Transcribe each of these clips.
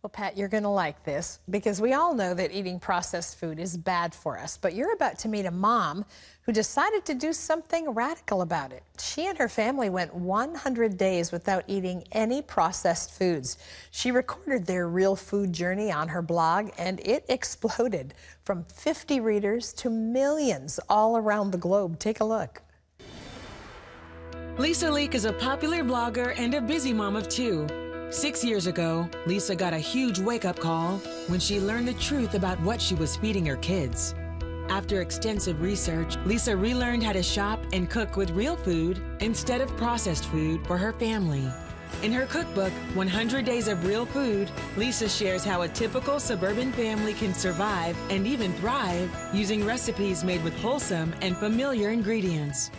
Well, Pat, you're going to like this because we all know that eating processed food is bad for us, but you're about to meet a mom who decided to do something radical about it. She and her family went 100 days without eating any processed foods. She recorded their real food journey on her blog, and it exploded from 50 readers to millions all around the globe. Take a look. Lisa Leake is a popular blogger and a busy mom of two. 6 years ago, Lisa got a huge wake-up call when she learned the truth about what she was feeding her kids. After extensive research, Lisa relearned how to shop and cook with real food instead of processed food for her family. In her cookbook, 100 Days of Real Food, Lisa shares how a typical suburban family can survive and even thrive using recipes made with wholesome and familiar ingredients.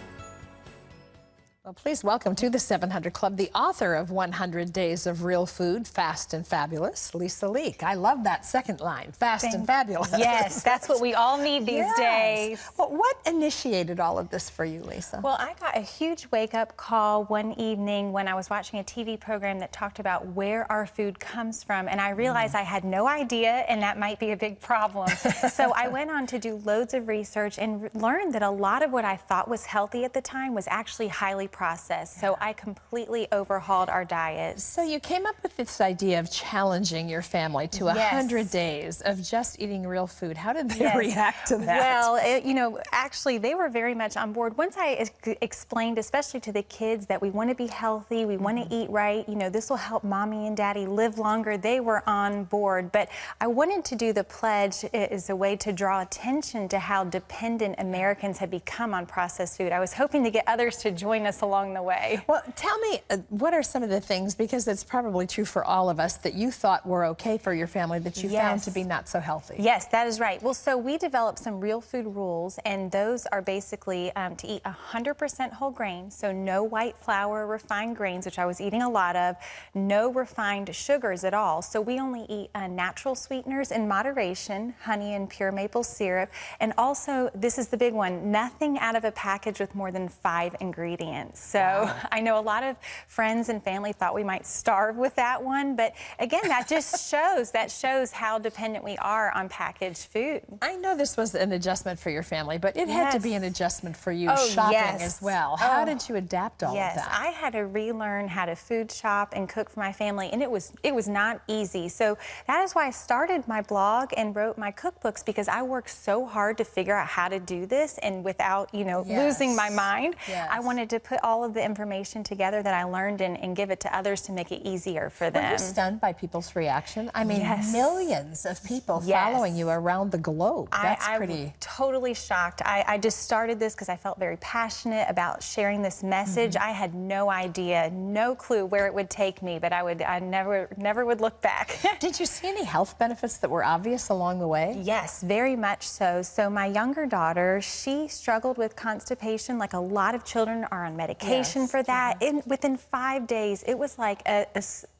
Well, please welcome to the 700 Club the author of 100 Days of Real Food, Fast and Fabulous, Lisa Leake. I love that second line, fast and fabulous. Yes, that's what we all need these days. Well, what initiated all of this for you, Lisa? Well, I got a huge wake-up call one evening when I was watching a TV program that talked about where our food comes from, and I realized I had no idea, and that might be a big problem. So I went on to do loads of research and learned that a lot of what I thought was healthy at the time was actually highly processed. So I completely overhauled our diets. So you came up with this idea of challenging your family to 100 days of just eating real food. How did they react to that? Well, you know, actually, they were very much on board. Once I explained, especially to the kids, that we want to be healthy, we want to eat right, you know, this will help mommy and daddy live longer, they were on board. But I wanted to do the pledge as a way to draw attention to how dependent Americans have become on processed food. I was hoping to get others to join us along the way. Well, tell me, what are some of the things, because it's probably true for all of us, that you thought were okay for your family that you found to be not so healthy? Yes, that is right. Well, so we developed some real food rules, and those are basically to eat 100% whole grains, so no white flour, refined grains, which I was eating a lot of, no refined sugars at all. So we only eat natural sweeteners in moderation, honey and pure maple syrup, and also, this is the big one, nothing out of a package with more than 5 ingredients. So I know a lot of friends and family thought we might starve with that one, but again, that just shows how dependent we are on packaged food. I know this was an adjustment for your family, but it had to be an adjustment for you shopping as well. How did you adapt all of that? I had to relearn how to food shop and cook for my family, and it was not easy. So that is why I started my blog and wrote my cookbooks, because I worked so hard to figure out how to do this, and without, you know, losing my mind. I wanted to put all of the information together that I learned and give it to others to make it easier for them. Were you stunned by people's reaction? I mean, millions of people following you around the globe. That's pretty... I'm totally shocked. I just started this because I felt very passionate about sharing this message. I had no idea, no clue where it would take me, but I never would look back. Did you see any health benefits that were obvious along the way? Yes, very much so. So my younger daughter, she struggled with constipation, like a lot of children are on medication for that. Within 5 days, it was like a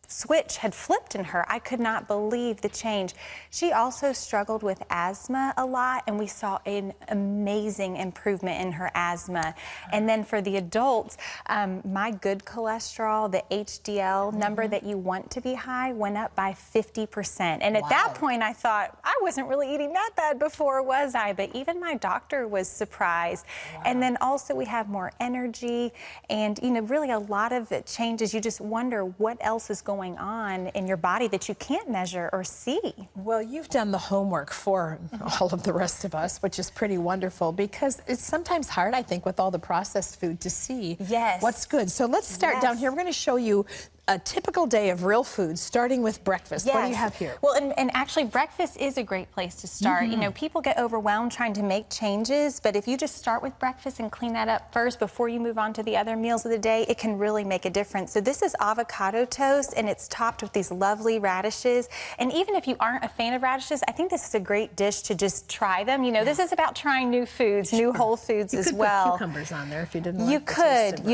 switch had flipped in her. I could not believe the change. She also struggled with asthma a lot, and we saw an amazing improvement in her asthma. And then for the adults, my good cholesterol, the HDL number that you want to be high, went up by 50%. And at that point, I thought, I wasn't really eating that bad before, was I? But even my doctor was surprised. And then also we have more energy, and you know, really a lot of it changes. You just wonder what else is going on in your body that you can't measure or see. Well, you've done the homework for all of the rest of us, which is pretty wonderful, because it's sometimes hard, I think, with all the processed food to see what's good. So let's start down here. We're going to show you a typical day of real food, starting with breakfast. What do you have here? Well, and actually, breakfast is a great place to start. You know, people get overwhelmed trying to make changes, but if you just start with breakfast and clean that up first before you move on to the other meals of the day, it can really make a difference. So this is avocado toast, and it's topped with these lovely radishes. And even if you aren't a fan of radishes, I think this is a great dish to just try them. You know, this is about trying new foods, new whole foods as well. You could put cucumbers on there if you didn't like you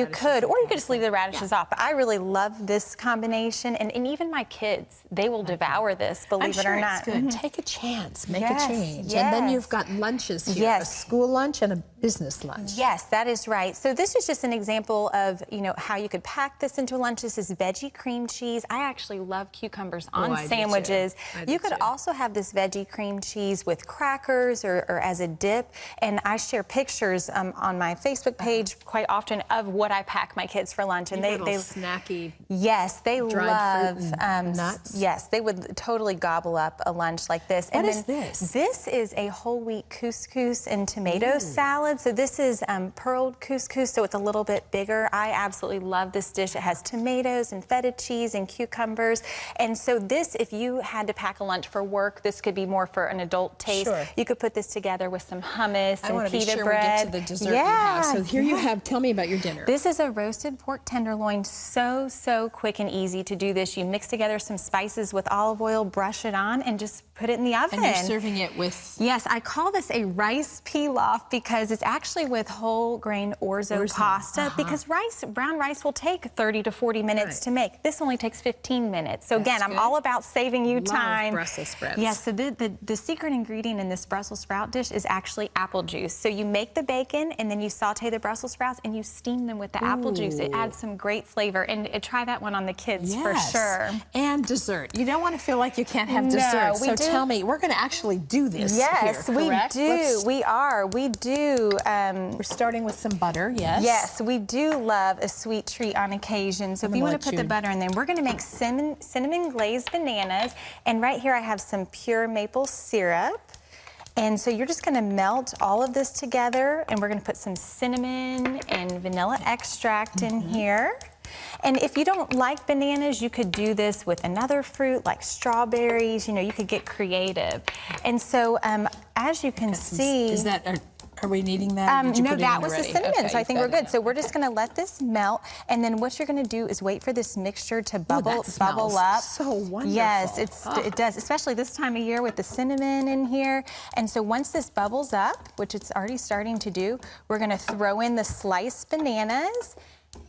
could, or you could just leave the radishes off. But I really love this combination, and even my kids, they will devour this, believe it or not. It's good. Take a chance, make a change. And then you've got lunches here, a school lunch and a business lunch. Yes, that is right. So this is just an example of, how you could pack this into a lunch. This is veggie cream cheese. I actually love cucumbers on sandwiches. You could also have this veggie cream cheese with crackers or as a dip. And I share pictures on my Facebook page quite often of what I pack my kids for lunch. And they snacky. Yes, they love fruit and nuts. Yes, they would totally gobble up a lunch like this. What is this? This is a whole wheat couscous and tomato salad. So this is pearled couscous, so it's a little bit bigger. I absolutely love this dish. It has tomatoes and feta cheese and cucumbers. And so this, if you had to pack a lunch for work, this could be more for an adult taste. Sure. You could put this together with some hummus and pita bread. I want to be sure we get to the dessert you have. So here you have, tell me about your dinner. This is a roasted pork tenderloin. So quick and easy to do this. You mix together some spices with olive oil, brush it on, and just put it in the oven. And you're serving it with? Yes, I call this a rice pilaf because it's actually with whole grain orzo pasta because brown rice will take 30 to 40 minutes to make. This only takes 15 minutes. So again, I'm all about saving you time. Brussels sprouts. Yes, so the secret ingredient in this Brussels sprout dish is actually apple juice. So you make the bacon and then you saute the Brussels sprouts and you steam them with the apple juice. It adds some great flavor. And try that one on the kids for sure. And dessert. You don't want to feel like you can't have dessert. So tell me, we're going to actually do this Yes, here, we correct? do. We are. We do. We're starting with some butter, yes? Yes, we do love a sweet treat on occasion. So if you want to put the butter in there, we're going to make cinnamon glazed bananas. And right here I have some pure maple syrup. And so you're just going to melt all of this together, and we're going to put some cinnamon and vanilla extract in here. And if you don't like bananas, you could do this with another fruit like strawberries. You could get creative. And so as you can see... Is that... Are we needing that? No, that was the cinnamon, so I think we're good. So we're just going to let this melt, and then what you're going to do is wait for this mixture to bubble up. So wonderful. Yes, it does, especially this time of year with the cinnamon in here. And so once this bubbles up, which it's already starting to do, we're going to throw in the sliced bananas.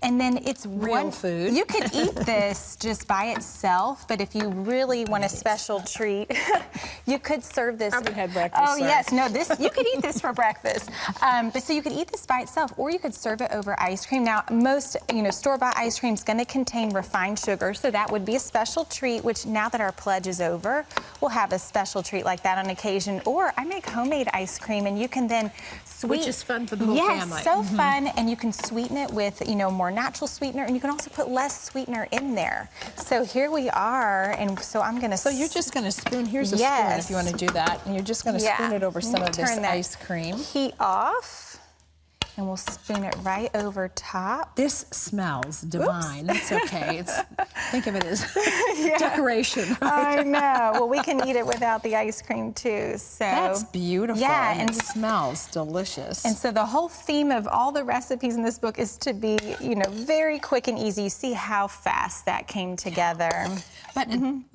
And then it's real food. You could eat this just by itself, but if you really want a special treat, you could serve this. Probably had breakfast. Oh yes, no, you could eat this for breakfast. But so you could eat this by itself, or you could serve it over ice cream. Now, most store-bought ice cream is going to contain refined sugar, so that would be a special treat. Which now that our pledge is over, we'll have a special treat like that on occasion. Or I make homemade ice cream, and you can then which is fun for the whole family. Yes, so fun, and you can sweeten it with more natural sweetener, and you can also put less sweetener in there. So here we are, and so I'm going to... So you're just going to spoon, here's a spoon if you want to do that, and you're just going to spoon it over some of this ice cream. Heat off. And we'll spoon it right over top. This smells divine. That's okay. Think of it as decoration. Right? I know. Well, we can eat it without the ice cream too. So that's beautiful. Yeah, and it smells delicious. And so the whole theme of all the recipes in this book is to be, very quick and easy. You see how fast that came together.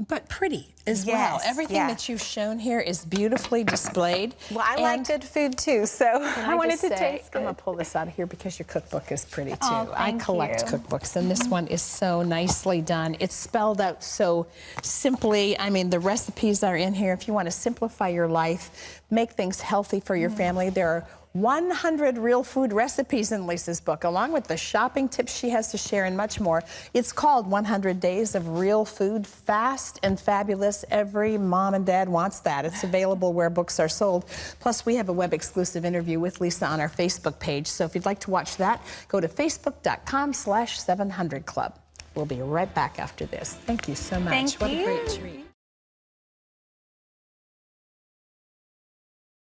But pretty as well. Everything that you've shown here is beautifully displayed. Well, I like good food too, so I wanted to taste good. I'm going to pull this out of here because your cookbook is pretty too. I collect cookbooks, and this one is so nicely done. It's spelled out so simply. I mean, the recipes are in here. If you want to simplify your life, make things healthy for your family, there are 100 real food recipes in Lisa's book, along with the shopping tips she has to share and much more. It's called 100 Days of Real Food, Fast and Fabulous. Every mom and dad wants that. It's available where books are sold. Plus, we have a web-exclusive interview with Lisa on our Facebook page. So if you'd like to watch that, go to facebook.com/700club. We'll be right back after this. Thank you so much. Thank you. What a great treat.